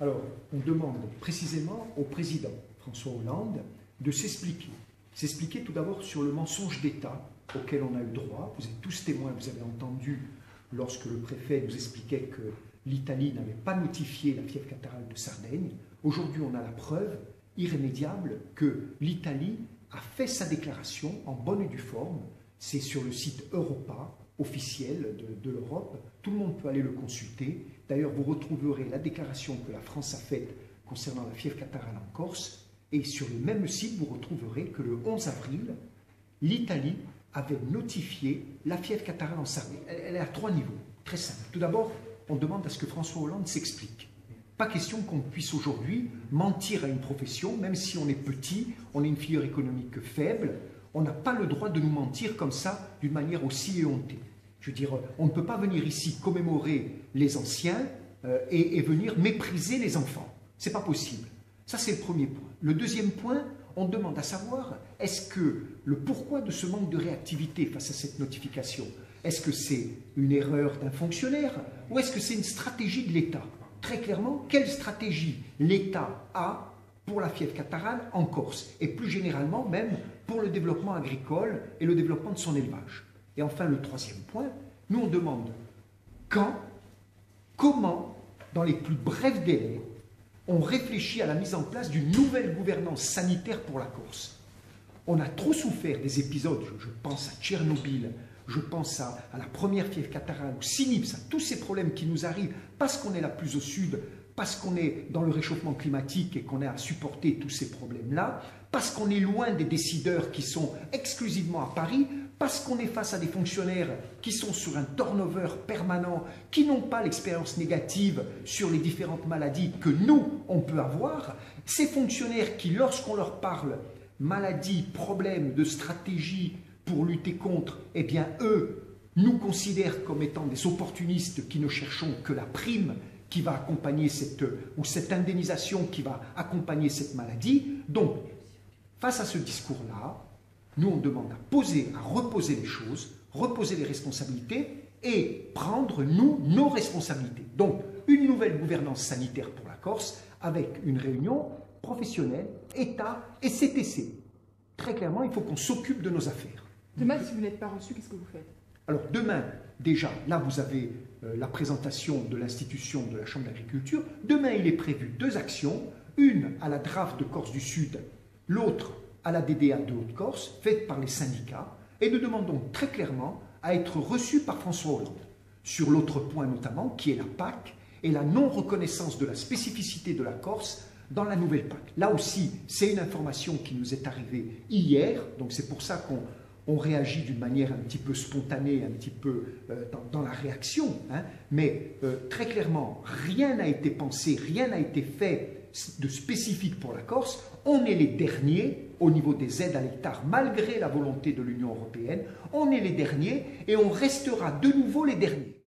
Alors, on demande précisément au président François Hollande de s'expliquer. S'expliquer tout d'abord sur le mensonge d'État auquel on a eu droit. Vous êtes tous témoins, vous avez entendu lorsque le préfet nous expliquait que l'Italie n'avait pas notifié la fièvre catarrhale de Sardaigne. Aujourd'hui, on a la preuve irrémédiable que l'Italie a fait sa déclaration en bonne et due forme. C'est sur le site Europa, officiel de l'Europe. Tout le monde peut aller le consulter. D'ailleurs, vous retrouverez la déclaration que la France a faite concernant la fièvre catarrhale en Corse. Et sur le même site, vous retrouverez que le 11 avril, l'Italie avait notifié la fièvre catarrhale en Sardaigne. Elle est à 3 niveaux, très simple. Tout d'abord, on demande à ce que François Hollande s'explique. Pas question qu'on puisse aujourd'hui mentir à une profession, même si on est petit, on est une filière économique faible, on n'a pas le droit de nous mentir comme ça, d'une manière aussi éhontée. Je veux dire, on ne peut pas venir ici commémorer les anciens et venir mépriser les enfants. C'est pas possible. Ça, c'est le premier point. Le deuxième point, on demande à savoir, est-ce que le pourquoi de ce manque de réactivité face à cette notification, est-ce que c'est une erreur d'un fonctionnaire ou est-ce que c'est une stratégie de l'État? Très clairement, quelle stratégie l'État a pour la fièvre catarrhale en Corse et plus généralement même pour le développement agricole et le développement de son élevage. Et enfin, le troisième point, nous on demande quand, comment, dans les plus brefs délais, on réfléchit à la mise en place d'une nouvelle gouvernance sanitaire pour la Corse. On a trop souffert des épisodes, je pense à Tchernobyl, je pense à la première fièvre catarrhale, ou Sinips, à tous ces problèmes qui nous arrivent parce qu'on est la plus au sud, parce qu'on est dans le réchauffement climatique et qu'on a à supporter tous ces problèmes-là, parce qu'on est loin des décideurs qui sont exclusivement à Paris, parce qu'on est face à des fonctionnaires qui sont sur un turnover permanent, qui n'ont pas l'expérience négative sur les différentes maladies que nous, on peut avoir. Ces fonctionnaires qui, lorsqu'on leur parle maladies, problèmes de stratégie pour lutter contre, eh bien, eux, nous considèrent comme étant des opportunistes qui ne cherchons que la prime qui va accompagner cette indemnisation qui va accompagner cette maladie. Donc, face à ce discours-là, nous, on demande à reposer les choses, reposer les responsabilités et prendre, nous, nos responsabilités. Donc, une nouvelle gouvernance sanitaire pour la Corse avec une réunion professionnelle, État et CTC. Très clairement, il faut qu'on s'occupe de nos affaires. Demain, si vous n'êtes pas reçu, qu'est-ce que vous faites? Alors, demain, déjà, là, vous avez la présentation de l'institution de la Chambre d'agriculture. Demain, il est prévu 2 actions, une à la DRAF de Corse du Sud, l'autre à la DDA de Haute-Corse, faites par les syndicats, et nous demandons très clairement à être reçus par François Hollande. Sur l'autre point notamment, qui est la PAC, et la non-reconnaissance de la spécificité de la Corse dans la nouvelle PAC. Là aussi, c'est une information qui nous est arrivée hier, donc c'est pour ça qu'on réagit d'une manière un petit peu spontanée, un petit peu dans la réaction, hein, mais très clairement, rien n'a été pensé, rien n'a été fait de spécifique pour la Corse. On est les derniers au niveau des aides à l'hectare, malgré la volonté de l'Union européenne. On est les derniers et on restera de nouveau les derniers.